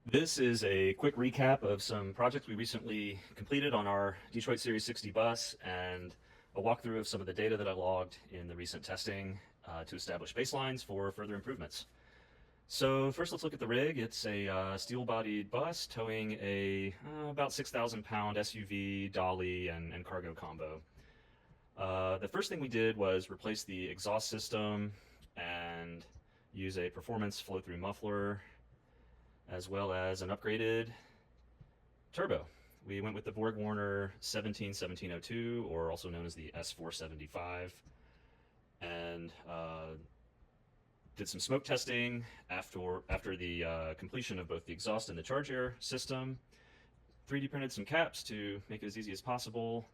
This is a quick recap of some projects we recently completed on our Detroit Series 60 bus and a walkthrough of some of the data that I logged in the recent testing to establish baselines for further improvements. So first let's look at the rig. It's a steel-bodied bus towing a about 6,000 pound SUV, dolly, and cargo combo. The first thing we did was replace the exhaust system and use a performance flow-through muffler as well as an upgraded turbo. We went with the Borg Warner 17-1702, or also known as the S475, and did some smoke testing after the completion of both the exhaust and the charge air system. 3D printed some caps to make it as easy as possible.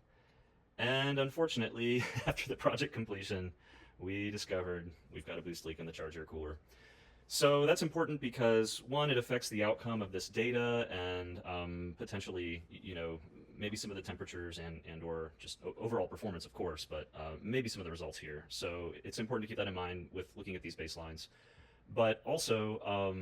And unfortunately, after the project completion, we discovered we've got a boost leak in the charge air cooler. So that's important because one, it affects the outcome of this data and potentially, maybe some of the temperatures and or just overall performance, of course, but maybe some of the results here. So it's important to keep that in mind with looking at these baselines. But also,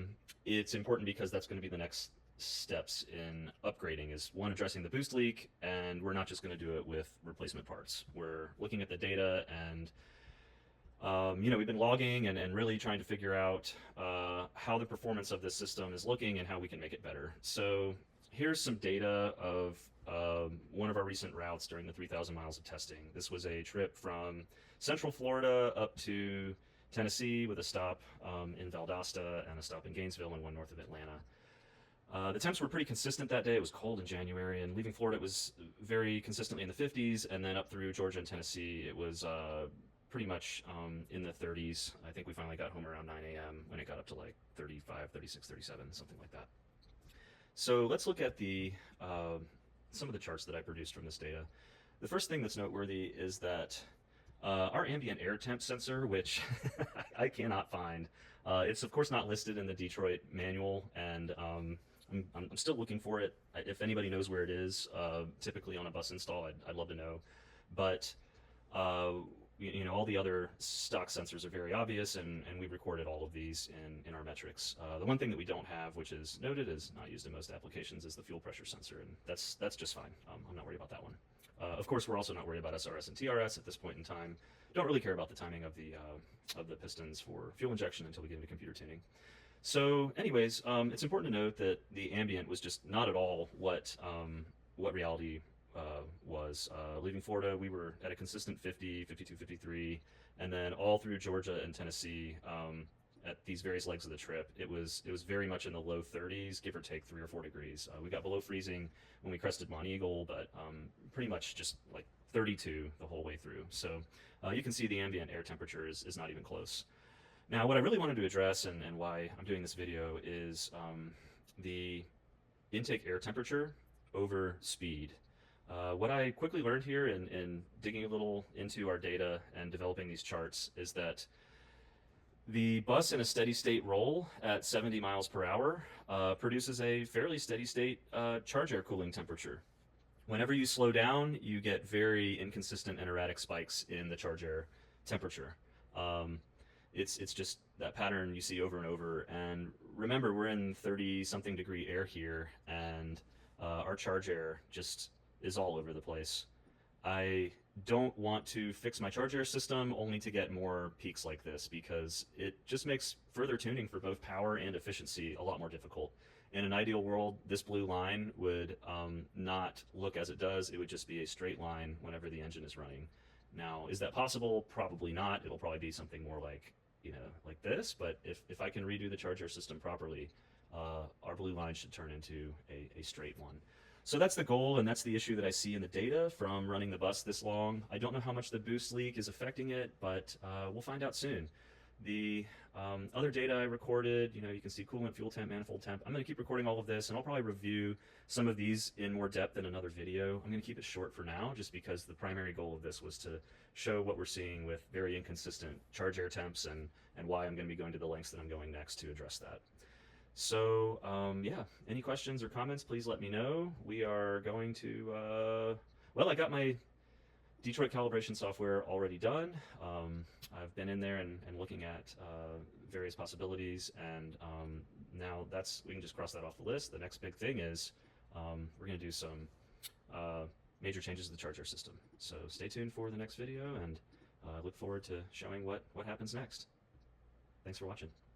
it's important because that's going to be the next steps in upgrading is one, addressing the boost leak, and we're not just going to do it with replacement parts. We're looking at the data and we've been logging and really trying to figure out how the performance of this system is looking and how we can make it better. So here's some data of one of our recent routes during the 3,000 miles of testing. This was a trip from Central Florida up to Tennessee with a stop in Valdosta and a stop in Gainesville and one north of Atlanta. The temps were pretty consistent that day. It was cold in January, and leaving Florida it was very consistently in the 50s, and then up through Georgia and Tennessee it was pretty much in the 30s. I think we finally got home around 9 a.m. when it got up to like 35, 36, 37, something like that. So let's look at the some of the charts that I produced from this data. The first thing that's noteworthy is that our ambient air temp sensor, which I cannot find, it's of course not listed in the Detroit manual, and I'm still looking for it. If anybody knows where it is, typically on a bus install, I'd love to know. But all the other stock sensors are very obvious, and we've recorded all of these in our metrics. The one thing that we don't have, which is noted as not used in most applications, is the fuel pressure sensor, and that's just fine. I'm not worried about that one. Of course, we're also not worried about SRS and TRS at this point in time. Don't really care about the timing of the pistons for fuel injection until we get into computer tuning. So, anyways, it's important to note that the ambient was just not at all what reality was. Leaving Florida, we were at a consistent 50, 52, 53, and then all through Georgia and Tennessee, at these various legs of the trip, it was very much in the low 30s, give or take 3 or 4 degrees. We got below freezing when we crested Mont Eagle, but pretty much just like 32 the whole way through. So you can see the ambient air temperature is not even close. Now, what I really wanted to address and why I'm doing this video is the intake air temperature over speed. What I quickly learned here in digging a little into our data and developing these charts is that the bus in a steady state roll at 70 miles per hour produces a fairly steady state charge air cooling temperature. Whenever you slow down, you get very inconsistent and erratic spikes in the charge air temperature. It's just that pattern you see over and over. And remember, we're in 30-something degree air here, and our charge air just is all over the place. I don't want to fix my charge air system only to get more peaks like this, because it just makes further tuning for both power and efficiency a lot more difficult. In an ideal world, this blue line would not look as it does. It would just be a straight line whenever the engine is running. Now, is that possible? Probably not. It'll probably be something more like, like this. But if I can redo the charge air system properly, our blue line should turn into a straight one. So that's the goal, and that's the issue that I see in the data from running the bus this long. I don't know how much the boost leak is affecting it, but we'll find out soon. The other data I recorded, you can see coolant, fuel temp, manifold temp. I'm going to keep recording all of this, and I'll probably review some of these in more depth in another video. I'm going to keep it short for now, just because the primary goal of this was to show what we're seeing with very inconsistent charge air temps and why I'm going to be going to the lengths that I'm going next to address that. So, yeah, any questions or comments, please let me know. We are going to, well, I got my Detroit calibration software already done. I've been in there and looking at various possibilities, and Now we can just cross that off the list. The next big thing is we're going to do some major changes to the charger system. So stay tuned for the next video, and look forward to showing what happens next. Thanks for watching.